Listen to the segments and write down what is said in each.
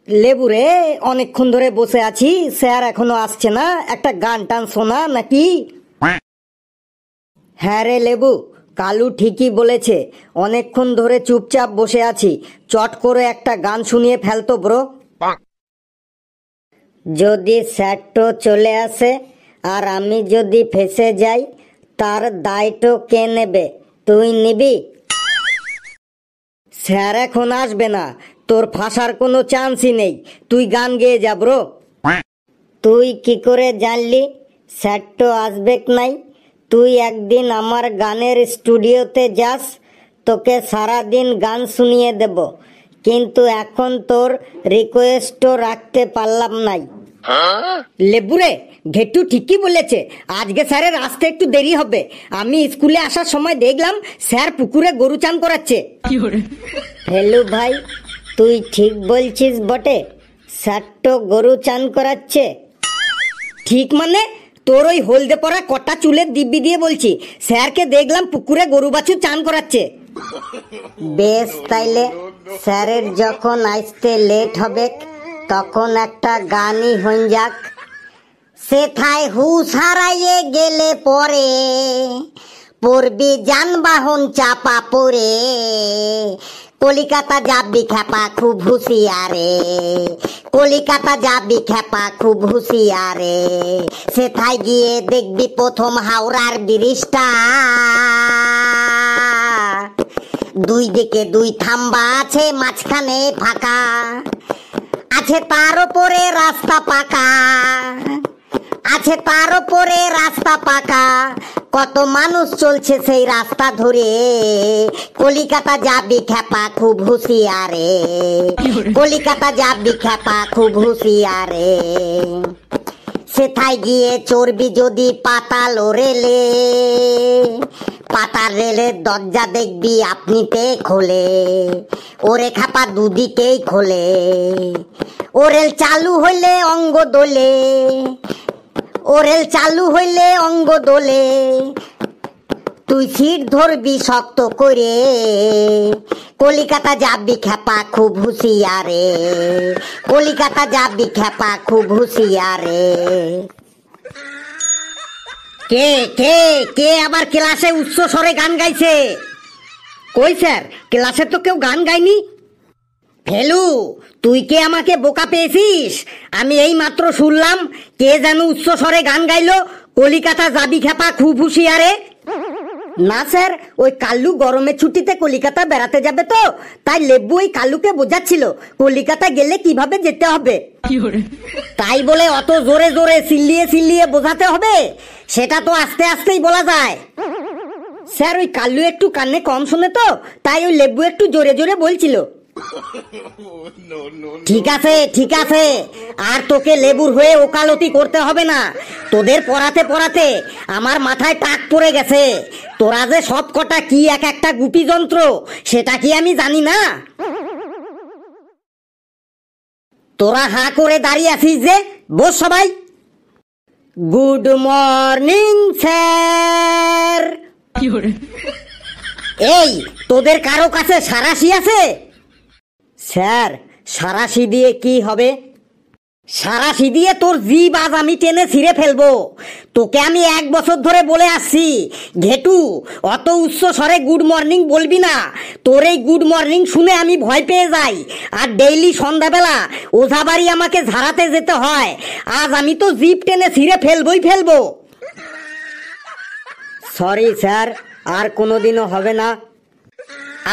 লেবু রে, অনেকক্ষণ ধরে বসে আছি, স্যার এখনো আসছে না, একটা গান টান শোনা নাকি? হ্যাঁ রে লেবু, কালু ঠিকই বলেছে, অনেকক্ষণ ধরে চুপচাপ বসে আছি, চট করে একটা গান শুনিয়ে ফেলতো ব্রো। যদি স্যারটো চলে আসে আর আমি যদি ফেসে যাই, তার দায়টো কে নেবে? তুই নিবি? স্যার এখন আসবে না, তোর ফাঁসার কোনো চান্সই নেই, তুই গান গেয়ে যা ব্রো। তুই কি করে জানলি স্যার তো আসবে নাই? তুই একদিন আমার গানের স্টুডিওতে যাস, তোকে সারাদিন গান শুনিয়ে দেব, কিন্তু এখন তোর রিকোয়েস্টও রাখতে পারলাম নাই। লেবুরে, ঘেটু ঠিকই বলেছে, আজকে স্যারের আসতে একটু দেরি হবে। আমি স্কুলে আসার সময় দেখলাম স্যার পুকুরে গরু চান করাচ্ছে। ফেলু ভাই, তুই ঠিক বলছিস বটে, স্যার তো গরু চান করাচ্ছে। ঠিক মানে? তোর ওই হলদে পরা কটা চুলের দিব্যি দিয়ে বলছি, স্যারকে দেখলাম পুকুরে গরু বাছুর চান করাচ্ছে। বেশ, তাইলে স্যারের যখন আসতে লেট হবে তখন একটা গানই হইন যাক। সেথায় হুশ হারাইয়ে গেলে পরে পড়বি যানবাহন চাপা পড়ে, কলিকাতা যাবি খেপা খুব হুঁশিয়ারে, কলিকাতা যাবি খেপা খুব হুঁশিয়ারে। সেথায় গিয়ে দেখবি প্রথম হাওড়ার ব্রিজটা, দুই দিকে দুই থাম্বা আছে, মাঝখানে ফাঁকা আছে, তার উপরে রাস্তা পাকা আছে, তার উপরে রাস্তা পাকা, কত মানুষ চলছে সেই রাস্তা ধরে, কলিকাতা যাবি খেপা খুব হুঁশিয়ারে, কলিকাতা যাবি খেপা খুব হুঁশিয়ারে। সেথায় গিয়ে চড়বি যদি পাতাল রেলে, পাতাল রেলের দরজা দেখবি আপনিতে খোলে, ওরে খাপা দুদিকেই খোলে, ও রেল চালু হইলে অঙ্গ দোলে, ও রেল চালু হইলে অঙ্গ দোলে, তুই সিট ধরবি শক্ত করে, কলিকাতা যাবি খেপা খুব হুঁশিয়ারে, কলিকাতা যাবি খেপা খুব হুঁশিয়ারে। কে কে কে আবার ক্লাসে উচ্চ স্বরে গান গাইছে? কই স্যার, ক্লাসে তো কেউ গান গায়নি। ফেলু, তুই কে আমাকে বোকা পেয়েছিস? আমি এই মাত্র শুনলাম কে যেন উচ্চ স্বরে গান গাইলো, কলিকাতা যাবি খেপা খুব হুঁশিয়ারে। না স্যার, ওই কাল্লু গরমের ছুটিতে কলিকাতা বেড়াতে যাবে, তো তাই লেবু ওই কাল্লুকে বোঝাচ্ছিল কলিকাতা গেলে কিভাবে যেতে হবে। তাই বলে অত জোরে জোরে চিল্লিয়ে চিল্লিয়ে বোঝাতে হবে? সেটা তো আস্তে আস্তেই বলা যায়। স্যার, ওই কাল্লু একটু কানে কম শোনে, তো তাই ওই লেবু একটু জোরে জোরে বলছিল। ঠিক আছে ঠিক আছে, আর তোকে লেবুর হয়ে ওকালতি করতে হবে না। তোদের পড়াতে পড়াতে আমার মাথায় টাক পড়ে গেছে, তোরা যে সব কটা কি এক একটা গুপি যন্ত্র, সেটা কি আমি জানি না? তোরা হাঁ করে দাঁড়িয়ে আছিস যে, বস সবাই। Good morning sir. এই, তোদের কারো কাছে সারাশি আছে? স্যার, সারাশি দিয়ে কি হবে? সারাশি দিয়ে তোর জিভ আজ আমি টেনে ছিঁড়ে ফেলবো। তোকে আমি 1 বছর ধরে বলে আসছি, ঘেটু অত উচ্চ স্বরে গুড মর্নিং বলবি না। তোর এই গুড মর্নিং শুনে আমি ভয় পেয়ে যাই, আর ডেইলি সন্ধ্যাবেলা ওঝা বাড়ি আমাকে ঝাড়াতে যেতে হয়। আজ আমি তো জিভ টেনে ছিঁড়ে ফেলবো। সরি স্যার, আর কোনোদিনও হবে না।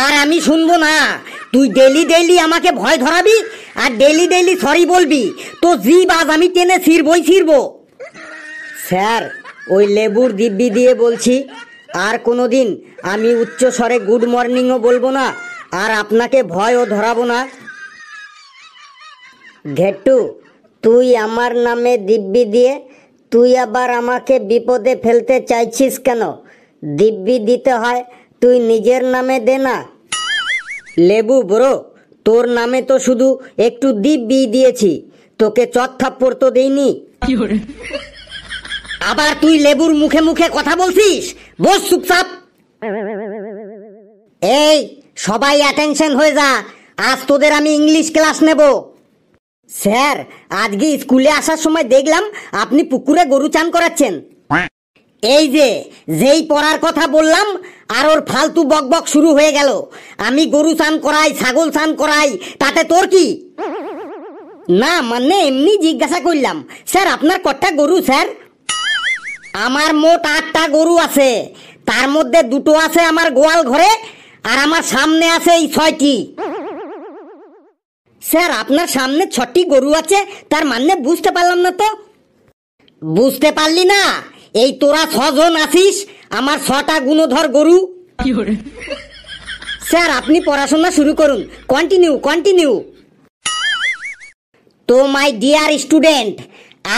আর আমি শুনবো না। তুই ডেইলি ডেইলি আমাকে ভয় ধরাবি আর ডেইলি ডেইলি সরি বলবি, তো জিভ আজ আমি টেনে ছিঁড়বো। স্যার, ওই লেবুর দিব্যি দিয়ে বলছি, আর কোনোদিন আমি উচ্চ স্বরে গুড মর্নিংও বলবো না, আর আপনাকে ভয়ও ধরাবো না। ঘেটু, তুই আমার নামে দিব্যি দিয়ে তুই আবার আমাকে বিপদে ফেলতে চাইছিস কেন? দিব্যি দিতে হয় তুই নিজের নামে দে না। লেবু ব্রো, তোর নামে তো শুধু একটু দিব্যি দিয়েছি, তোকে চট থাপ্পড় তো দেইনি। আবার তুই লেবুর মুখে মুখে কথা বলছিস? বস চুপচাপ। এই, সবাই অ্যাটেনশন হয়ে যা, আজ তোদের আমি ইংলিশ ক্লাস নেব। স্যার, আজকে স্কুলে আসার সময় দেখলাম আপনি পুকুরে গরু চান করাচ্ছেন। এই যে যেই পড়ার কথা বললাম আর ওর ফালতু বকবক শুরু হয়ে গেল। আমি গরু চান করাই, ছাগল চান করাই, তাতে তোর কি? না মানে এমনি জিজ্ঞাসা করলাম। স্যার, আপনার কটা গরু স্যার? আমার মোট 8টা গরু আছে, তার মধ্যে 2টো আছে আমার গোয়াল ঘরে, আর আমার সামনে আছে এই 6টি। স্যার, আপনার সামনে 6টি গরু আছে, তার মানে বুঝতে পারলাম না তো। বুঝতে পারলি না? এই তোরা 6 জন আছিস, আমার 6টা গুণধর গরু। স্যার, আপনি পড়াশোনা শুরু করুন। কন্টিনিউ। তো my dear student,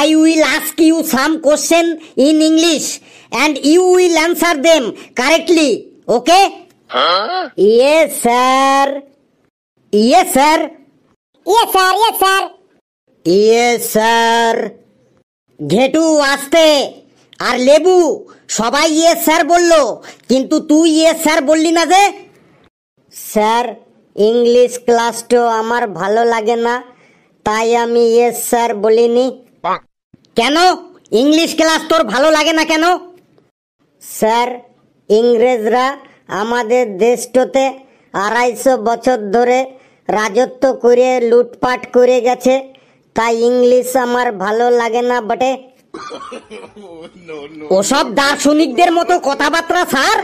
I will ask you some question in English and you will answer them correctly. Okay? Yes, sir. Yes, sir. Yes, sir. Yes, sir. Yes, sir. ঘেটু আস্তে, আর লেবু সবাই ইয়েস স্যার বললো, কিন্তু তুই yes sir বললি না যে? Sir, English ক্লাসটা আমার ভালো লাগে না, তাই আমি ইয়েস স্যার বলিনি। কেন ইংলিশ ক্লাস তোর ভালো লাগে না কেন? স্যার, ইংরেজরা আমাদের দেশটাতে 250 বছর ধরে রাজত্ব করে লুটপাট করে গেছে, তাই ইংলিশ আমার ভালো লাগে না বটে। ওসব দার্শনিকদের মতো কথাবার্তা স্যার,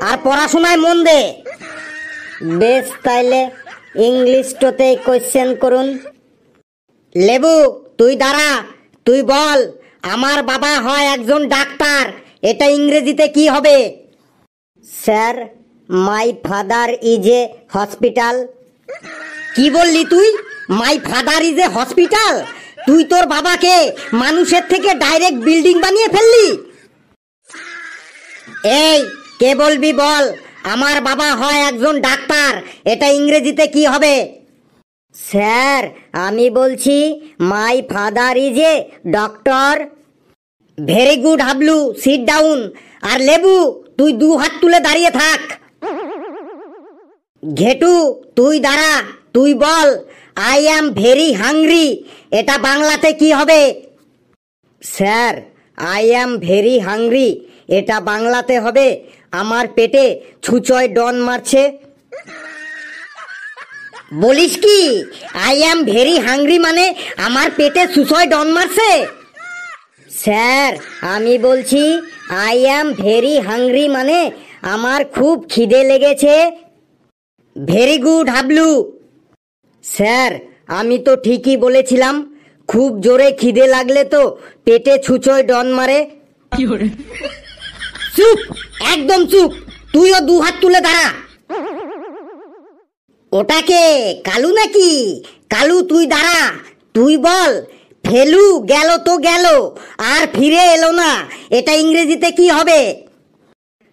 আর পড়াশোনায় মন দে। বেশ, তাইলে ইংলিশটাতেই কোয়েশ্চেন করুন। লেবু, তুই দাঁড়া, তুই বল, আমার বাবা হয় একজন ডাক্তার, এটা ইংরেজিতে কি হবে? Sir, my father is a hospital. কি বললি তুই? মাই ফাদার ইজ এ হসপিটাল? তুই তোর বাবাকে মানুষের থেকে ডাইরেক্ট বিল্ডিং বানিয়ে ফেললি। এই, কে বলবি বল, আমার বাবা হয় একজন ডাক্তার, এটা ইংরেজিতে কি হবে? স্যার, আমি বলছি my father is a doctor. Very good Hablu, sit down. আর লেবু, তুই 2 হাত তুলে দাঁড়িয়ে থাক। ঘেটু, তুই দাঁড়া, তুই বল, আই অ্যাম ভেরি হাংরি, এটা বাংলাতে কি হবে? Sir, I am very hungry, এটা বাংলাতে হবে, আমার পেটে ছুঁচোয় ডন মারছে। বলিস কি? আই অ্যাম ভেরি হাংরি মানে আমার পেটে ছুঁচোয় ডন মারছে? স্যার, আমি বলছি আই অ্যাম ভেরি হাংরি মানে আমার খুব খিদে লেগেছে। Very good Hablu. স্যার, আমি তো ঠিকই বলেছিলাম, খুব জোরে খিদে লাগলে তো পেটে ছুঁচোয় ডন মারে। চুপ, একদম চুপ, তুইও 2 হাত তুলে দাঁড়া। ওটাকে কালু নাকি? কালু, তুই দাঁড়া, তুই বল, ফেলু গেল তো গেল আর ফিরে এলো না, এটা ইংরেজিতে কি হবে?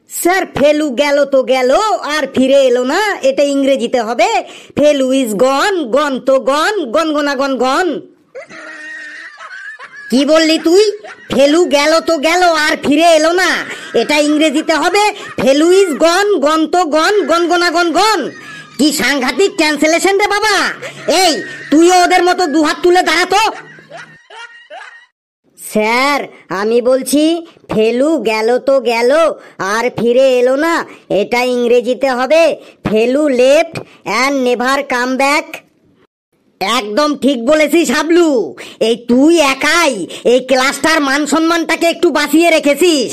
স্যার, ফেলু গেল তো গেল আর ফিরে এলো না, এটা ইংরেজিতে হবে ফেলু ইজ গন, গন তো গন, গনগনা গন গন। কি বললি তুই? ফেলু গেল তো গেল আর ফিরে এলো না, এটা ইংরেজিতে হবে ফেলু ইজ গন, গন তো গন, গনগনা গন গন। কি সাংঘাতিক ক্যান্সেলেশন রে বাবা। এই, তুইও ওদের মতো 2 হাত তুলে দাঁড়াতো। স্যার, আমি বলছি ফেলু গেল তো গেল আর ফিরে এলো না, এটা ইংরেজিতে হবে Felu left and never come back. একদম ঠিক বলেছিস হাবলু, এই তুই একাই এই ক্লাসটার মান সম্মানটাকে একটু বাঁচিয়ে রেখেছিস।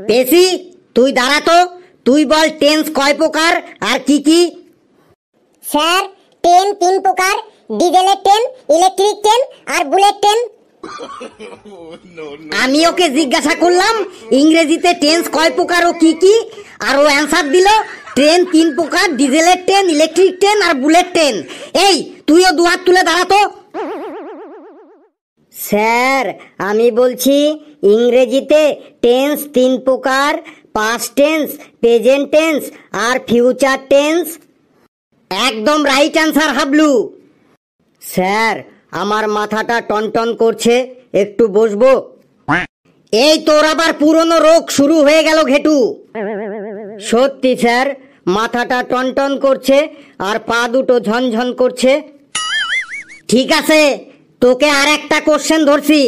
পেশি, তুই দাঁড়াতো, তুই বল টেন্স কয় প্রকার আর কি কি? স্যার, ট্রেন 3 প্রকার, ডিজেলের ট্রেন, ইলেকট্রিক ট্রেন আর বুলেট ট্রেন। আমি ওকে জিজ্ঞাসা করলাম ইংরেজিতে টেন্স কয় প্রকার ও কি কি, আর ও অ্যান্সার দিল ট্রেন 3 প্রকার, ডিজেলের ট্রেন, ইলেকট্রিক ট্রেন আর বুলেট ট্রেন। এই, তুইও 2 হাত তুলে দাঁড়াতো। স্যার, আমি বলছি ইংরেজিতে টেন্স 3 প্রকার, পাস্ট টেন্স, প্রেজেন্ট টেন্স আর ফিউচার টেন্স। একদম রাইট অ্যান্সার হাবলু। স্যার, আমার মাথাটা টনটন করছে, একটু বসবো? এই তোর আবার পুরনো রোগ শুরু হয়ে গেল ঘেটু। সত্যি স্যার, মাথাটা টনটন করছে আর পা দুটো ঝনঝন করছে। ঠিক আছে, তোকে আর একটা কোশ্চেন ধরছি,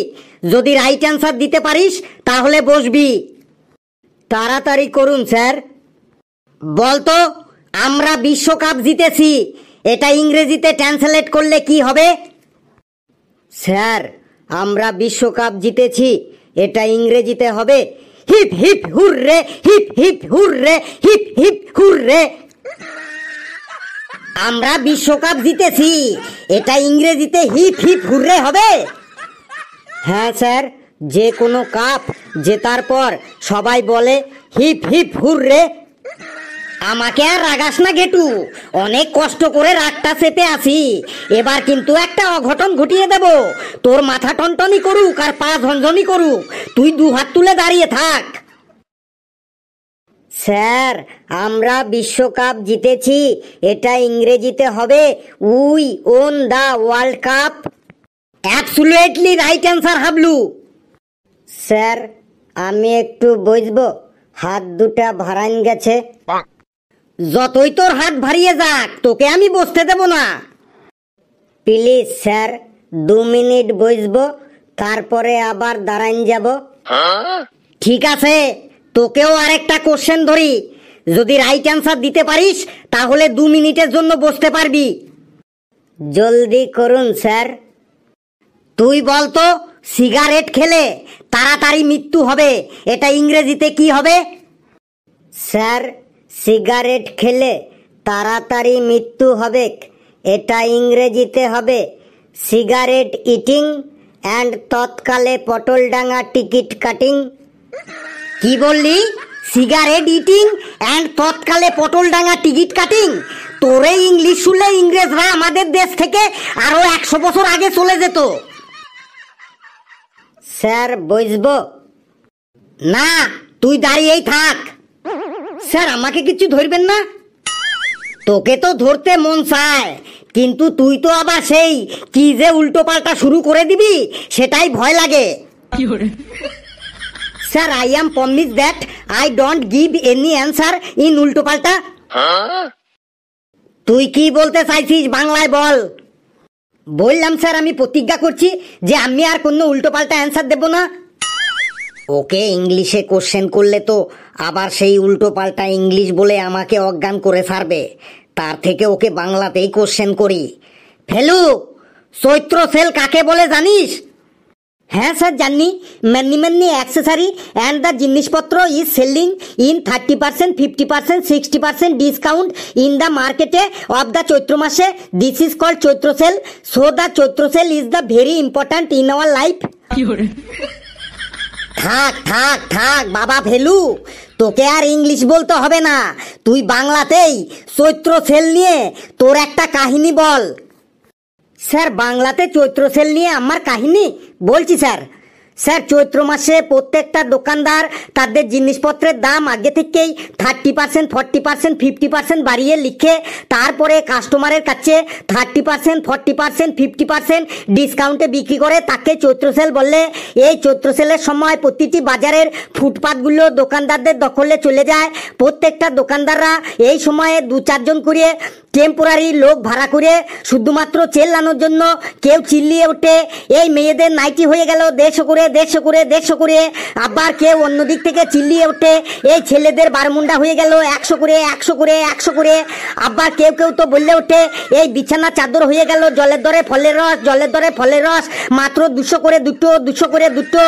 যদি রাইট অ্যান্সার দিতে পারিস তাহলে বসবি। তাড়াতাড়ি করুন স্যার। বলতো, আমরা বিশ্বকাপ জিতেছি, এটা ইংরেজিতে ট্রান্সলেট করলে কি হবে? স্যার, আমরা বিশ্বকাপ জিতেছি, এটা ইংরেজিতে হবে hip hip hurray, hip hip hurray, hip hip hurray. আমরা বিশ্বকাপ জিতেছি, এটা ইংরেজিতে হিপ হিপ হুররে হবে। হ্যাঁ স্যার, যে কোনো কাপ জেতার পর সবাই বলে হিপ হিপ হুররে। আমাকে আর রাগাস না গেটু, অনেক কষ্ট করে রাগটা চেপে আছি, এবার কিন্তু একটা অঘটন ঘটিয়ে দেব। তোর মাথা টনটনি করুক আর পা ঝনঝনি করুক, তুই দু হাত তুলে দাঁড়িয়ে থাক। স্যার, আমরা বিশ্বকাপ জিতেছি, এটা ইংরেজিতে হবে we won the world cup. Absolutely right answer Hablu. Sir, আমি একটু বসবো, হাত দুটা ভারান গেছে। যতই তোর হাত ভারিয়ে যাক, তোকে আমি বসতে দেব না। প্লিজ স্যার, 2 মিনিট বসবো, তারপরে আবার দাঁড়ান যাব। ঠিক আছে, তোকেও আরেকটা কোশ্চেন ধরি, যদি রাইট অ্যান্সার দিতে পারিস তাহলে 2 মিনিটের জন্য বসতে পারবি। জলদি করুন স্যার। তুই বলতো, সিগারেট খেলে তাড়াতাড়ি মৃত্যু হবে, এটা ইংরেজিতে কি হবে? স্যার, সিগারেট খেলে তাড়াতাড়ি মৃত্যু হবে, এটা ইংরেজিতে হবে সিগারেট ইটিং অ্যান্ড তৎকালে পটলডাঙ্গা টিকিট কাটিং। কি বললি? সিগারেট ইটিং অ্যান্ড তৎকালে পটলডাঙ্গা টিকিট কাটিং? তোরে ইংলিশ শুনলে ইংরেজরা আমাদের দেশ থেকে আরো 100 বছর আগে চলে যেত। স্যার, বসবো? না, তুই দাঁড়িয়েই থাক। স্যার, আমাকে কিছু ধরবেন না? তোকে তো ধরতে মন চায়, কিন্তু তুই তো আবার সেই কি যে উল্টো পাল্টা শুরু করে দিবি, সেটাই ভয় লাগে। Sir, I am promise that I don't give any answer in উল্টো পাল্টা। তুই কি বলতে চাইছিস বাংলায় বল। বললাম স্যার, আমি প্রতিজ্ঞা করছি যে আমি আর কোনো উল্টো পাল্টা অ্যান্সার দেব না। ওকে ইংলিশে কোশ্চেন করলে তো আবার সেই উল্টো পাল্টা ইংলিশ বলে আমাকে অজ্ঞান করে ছাড়বে, তার থেকে ওকে বাংলাতেই কোশ্চেন করি। ফেলু, চৈত্র সেল কাকে বলে জানিস? হ্যাঁ স্যার, জানি। Many many accessory and the জিনিসপত্র is selling in 30%, 50%, 60% discount in the মার্কেটে অফ দ্য চৈত্র মাসে। This is called Chaitra sale. So the Chaitra sale is the very important in our life. থাক থাক থাক বাবা ফেলু, তোকে আর ইংলিশ বলতে হবে না, তুই বাংলাতেই চৈত্র সেল নিয়ে তোর একটা কাহিনী বল। স্যার, বাংলাতে চৈত্র সেল নিয়ে আমার কাহিনী বলছি স্যার। স্যার, চৈত্র মাসে প্রত্যেকটা দোকানদার তাদের জিনিসপত্রের দাম আগে থেকেই 30%, 40%, 50% বাড়িয়ে লিখে তারপরে কাস্টমারের কাছে 30%, 40%, 50% ডিসকাউন্টে বিক্রি করে, তাকে চৈত্র সেল বললে। এই চৈত্র সেলের সময় প্রতিটি বাজারের ফুটপাতগুলো দোকানদারদের দখলে চলে যায়। প্রত্যেকটা দোকানদাররা এই সময়ে 2-4 জন করে টেম্পোরারি লোক ভাড়া করে শুধুমাত্র চেল্লানোর জন্য কেউ চিল্লিয়ে ওঠে, এই মেয়েদের নাইটি হয়ে গেল 150 করে, 150 করে, 150 করে। আবার কেউ অন্যদিক থেকে চিল্লিয়ে ওঠে, এই ছেলেদের বারমুন্ডা হয়ে গেল 100 করে, 100 করে, 100 করে। আবার কেউ কেউ তো বললে ওঠে, এই বিছানা চাদর হয়ে গেল জলের দরে ফলের রস, জলের দরে ফলের রস, মাত্র 200 করে দুটো, 200 করে দুটো।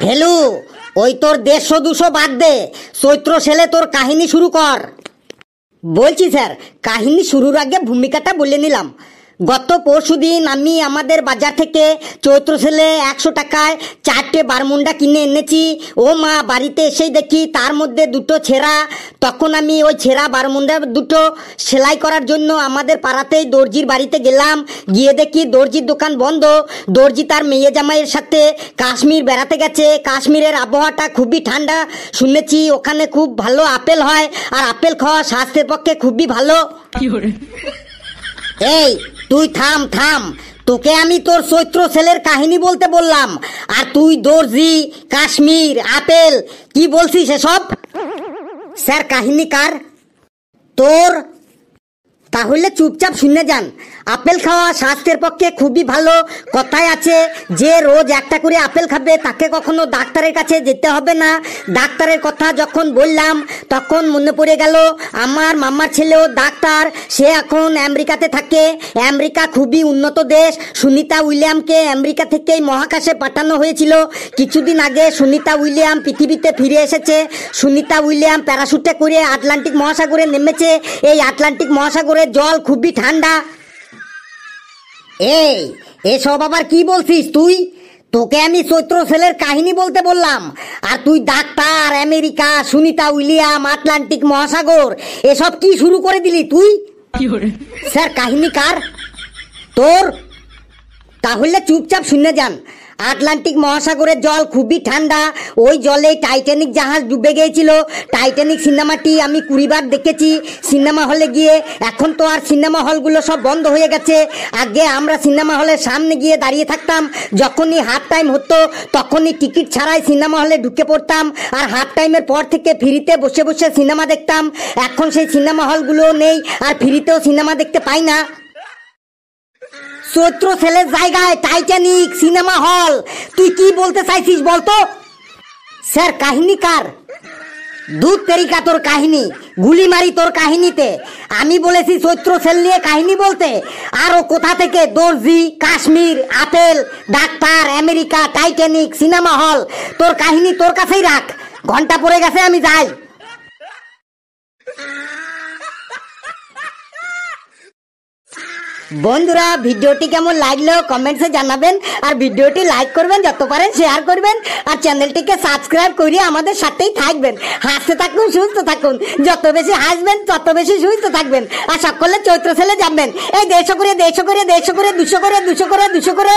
ফেলু, ওই তোর 150-200 বাদ দে, চৈত্র সেলে তোর কাহিনী শুরু কর। বলছি স্যার, কাহিনী শুরুর আগে ভূমিকাটা বলে নিলাম। গত পরশুদিন আমি আমাদের বাজার থেকে চৈত্র সেলে 100 টাকায় 4টে বারমুন্ডা কিনে এনেছি। ও মা, বাড়িতে এসেই দেখি তার মধ্যে 2টো ছেঁড়া। তখন আমি ওই ছেঁড়া বারমুন্ডা 2টো সেলাই করার জন্য আমাদের পাড়াতেই দর্জির বাড়িতে গেলাম। গিয়ে দেখি দর্জির দোকান বন্ধ। দর্জি তার মেয়ে জামাইয়ের সাথে কাশ্মীর বেড়াতে গেছে। কাশ্মীরের আবহাওয়াটা খুবই ঠান্ডা, শুনেছি ওখানে খুব ভালো আপেল হয়, আর আপেল খাওয়া স্বাস্থ্যের পক্ষে খুবই ভালো। এই তুই থাম থাম, তোকে আমি তোর চৈত্র সেলের কাহিনী বলতে বললাম, আর তুই দর্জি, কাশ্মীর, আপেল কি বলছিস এসব? স্যার, কাহিনী কার? তোর? তাহলে চুপচাপ শুনে যান। আপেল খাওয়া স্বাস্থ্যের পক্ষে খুবই ভালো। কথায় আছে যে রোজ একটা করে আপেল খাবে তাকে কখনো ডাক্তারের কাছে যেতে হবে না। ডাক্তারের কথা যখন বললাম তখন মনে পড়ে গেল আমার মামার ছেলেও ডাক্তার, সে এখন আমেরিকাতে থাকে। আমেরিকা খুবই উন্নত দেশ। সুনিতা উইলিয়ামকে আমেরিকা থেকেই মহাকাশে পাঠানো হয়েছিল। কিছুদিন আগে সুনিতা উইলিয়াম পৃথিবীতে ফিরে এসেছে। সুনিতা উইলিয়াম প্যারাশুটে করে আটলান্টিক মহাসাগরে নেমেছে। এই আটলান্টিক মহাসাগরের জল খুবই ঠান্ডা। এসব আবার কি বলছিস তুই? তোকে আমি চৈত্র সেলের কাহিনী বলতে বললাম, আর তুই doctor, America, Sunita William, Atlantic মহাসাগর, এসব কি শুরু করে দিলি তুই? স্যার কাহিনী কার? তোর? তাহলে চুপচাপ শুনে যান। আটলান্টিক মহাসাগরের জল খুবই ঠান্ডা। ওই জলে টাইটানিক জাহাজ ডুবে গিয়েছিল। টাইটানিক সিনেমাটি আমি 20 বার দেখেছি সিনেমা হলে গিয়ে। এখন তো আর সিনেমা হলগুলো সব বন্ধ হয়ে গেছে। আগে আমরা সিনেমা হলের সামনে গিয়ে দাঁড়িয়ে থাকতাম। যখনই হাফ টাইম হতো তখনই টিকিট ছাড়াই সিনেমা হলে ঢুকে পড়তাম, আর হাফ টাইমের পর থেকে ফ্রিতে বসে বসে সিনেমা দেখতাম। এখন সেই সিনেমা হলগুলো নেই, আর ফ্রিতেও সিনেমা দেখতে পাই না। চৈত্র সেলের জায়গায় টাইটানিক সিনেমা হল, তুই কি বলতে চাইছিস বলতো? স্যার কাহিনী কার? দুধ তেরিকা তোর কাহিনী, গুলি মারি তোর কাহিনীতে। আমি বলেছি চৈত্র সেল নিয়ে কাহিনী বলতে। আরো কোথা থেকে দর্জি, Kashmir, apple, doctor, America, Titanic, cinema hall, তোর কাহিনী তোর কাছেই রাখ। ঘন্টা পড়ে গেছে, আমি যাই। বন্ধুরা ভিডিওটি কেমন লাগলো কমেন্টসে জানাবেন, আর ভিডিওটি লাইক করবেন, যত পারেন শেয়ার করবেন, আর চ্যানেলটিকে সাবস্ক্রাইব করে আমাদের সাথেই থাকবেন। হাসতে থাকুন, সুস্থ থাকুন। যত বেশি হাসবেন তত বেশি সুস্থ থাকবেন। আর সকলে চৈত্র সেলে যাবেন। এই 150 করে 200 করে 200 করে 200 করে 200 করে 200 করে।